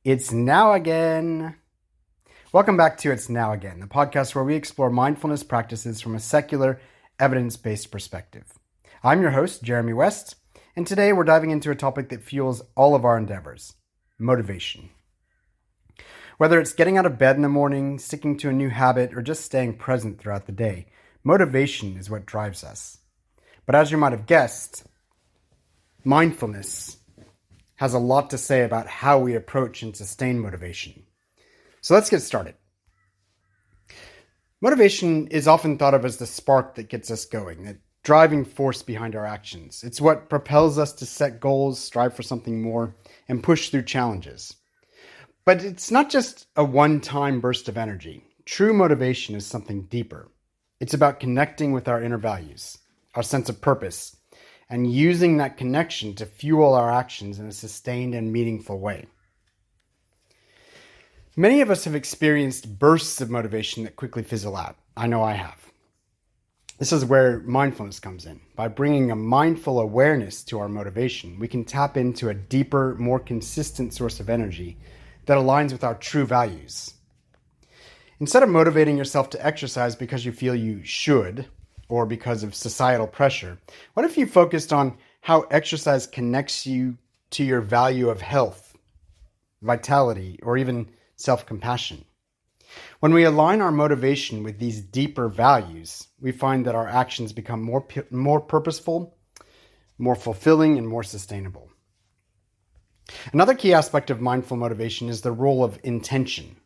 It's now again. Welcome back to It's Now Again, the podcast where we explore mindfulness practices from a secular, evidence-based perspective. I'm your host, Jeremy West, and today we're diving into a topic that fuels all of our endeavors: motivation. Whether it's getting out of bed in the morning, sticking to a new habit, or just staying present throughout the day, motivation is what drives us. But as you might have guessed, mindfulness has a lot to say about how we approach and sustain motivation. So let's get started. Motivation is often thought of as the spark that gets us going, the driving force behind our actions. It's what propels us to set goals, strive for something more, and push through challenges. But it's not just a one-time burst of energy. True motivation is something deeper. It's about connecting with our inner values, our sense of purpose, and using that connection to fuel our actions in a sustained and meaningful way. Many of us have experienced bursts of motivation that quickly fizzle out. I know I have. This is where mindfulness comes in. By bringing a mindful awareness to our motivation, we can tap into a deeper, more consistent source of energy that aligns with our true values. Instead of motivating yourself to exercise because you feel you should, or because of societal pressure, what if you focused on how exercise connects you to your value of health, vitality, or even self-compassion? When we align our motivation with these deeper values, we find that our actions become more purposeful, more fulfilling, and more sustainable. Another key aspect of mindful motivation is the role of intention.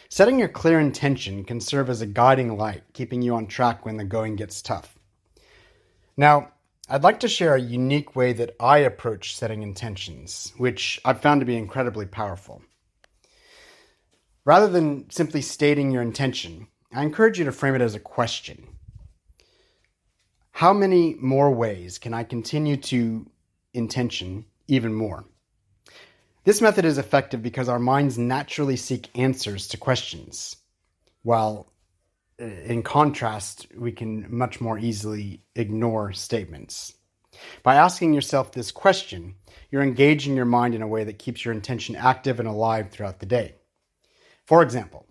Setting a clear intention can serve as a guiding light, keeping you on track when the going gets tough. Now, I'd like to share a unique way that I approach setting intentions, which I've found to be incredibly powerful. Rather than simply stating your intention, I encourage you to frame it as a question. How many more ways can I continue to intention even more? This method is effective because our minds naturally seek answers to questions, while in contrast, we can much more easily ignore statements. By asking yourself this question, you're engaging your mind in a way that keeps your intention active and alive throughout the day. For example,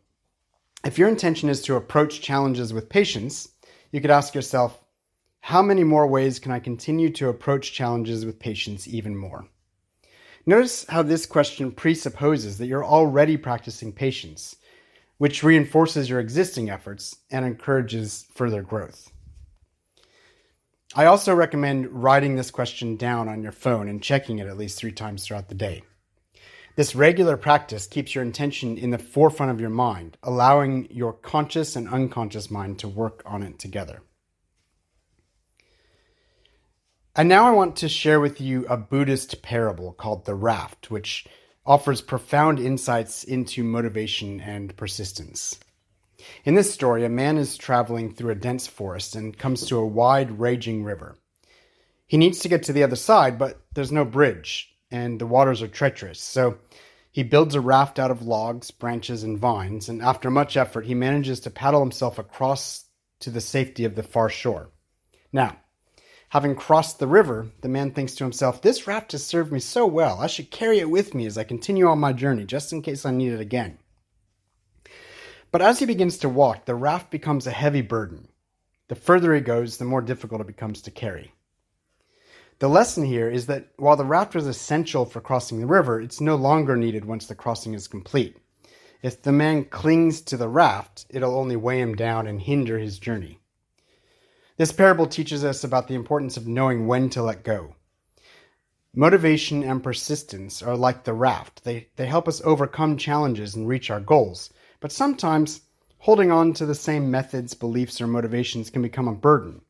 if your intention is to approach challenges with patience, you could ask yourself, how many more ways can I continue to approach challenges with patience even more? Notice how this question presupposes that you're already practicing patience, which reinforces your existing efforts and encourages further growth. I also recommend writing this question down on your phone and checking it at least 3 times throughout the day. This regular practice keeps your intention in the forefront of your mind, allowing your conscious and unconscious mind to work on it together. And now I want to share with you a Buddhist parable called the raft, which offers profound insights into motivation and persistence. In this story, a man is traveling through a dense forest and comes to a wide, raging river. He needs to get to the other side, but there's no bridge, and the waters are treacherous, so he builds a raft out of logs, branches, and vines, and after much effort, he manages to paddle himself across to the safety of the far shore. Now, having crossed the river, the man thinks to himself, this raft has served me so well, I should carry it with me as I continue on my journey, just in case I need it again. But as he begins to walk, the raft becomes a heavy burden. The further he goes, the more difficult it becomes to carry. The lesson here is that while the raft was essential for crossing the river, it's no longer needed once the crossing is complete. If the man clings to the raft, it'll only weigh him down and hinder his journey. This parable teaches us about the importance of knowing when to let go. Motivation and persistence are like the raft. They help us overcome challenges and reach our goals. But sometimes, holding on to the same methods, beliefs, or motivations can become a burden.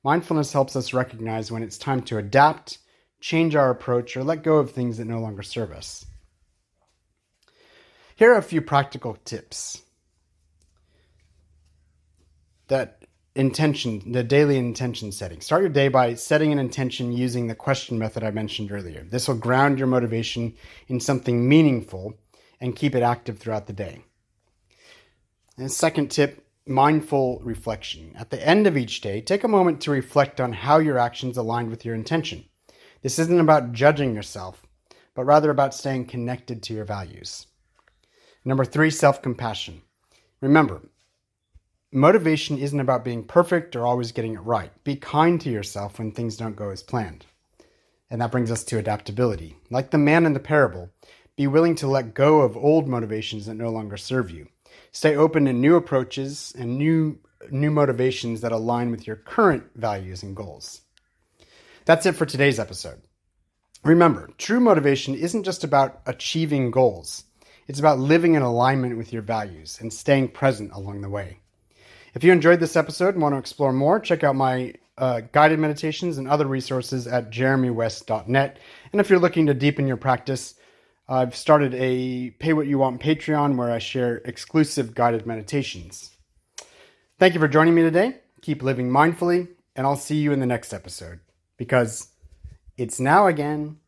Mindfulness helps us recognize when it's time to adapt, change our approach, or let go of things that no longer serve us. Here are a few practical tips. The daily intention setting. Start your day by setting an intention using the question method I mentioned earlier. This will ground your motivation in something meaningful and keep it active throughout the day. And second tip, mindful reflection. At the end of each day, take a moment to reflect on how your actions aligned with your intention. This isn't about judging yourself, but rather about staying connected to your values. Number 3, self-compassion. Remember, motivation isn't about being perfect or always getting it right. Be kind to yourself when things don't go as planned. And that brings us to adaptability. Like the man in the parable, be willing to let go of old motivations that no longer serve you. Stay open to new approaches and new motivations that align with your current values and goals. That's it for today's episode. Remember, true motivation isn't just about achieving goals. It's about living in alignment with your values and staying present along the way. If you enjoyed this episode and want to explore more, check out my guided meditations and other resources at jeremywest.net. And if you're looking to deepen your practice, I've started a Pay What You Want Patreon where I share exclusive guided meditations. Thank you for joining me today. Keep living mindfully, and I'll see you in the next episode, because it's now again.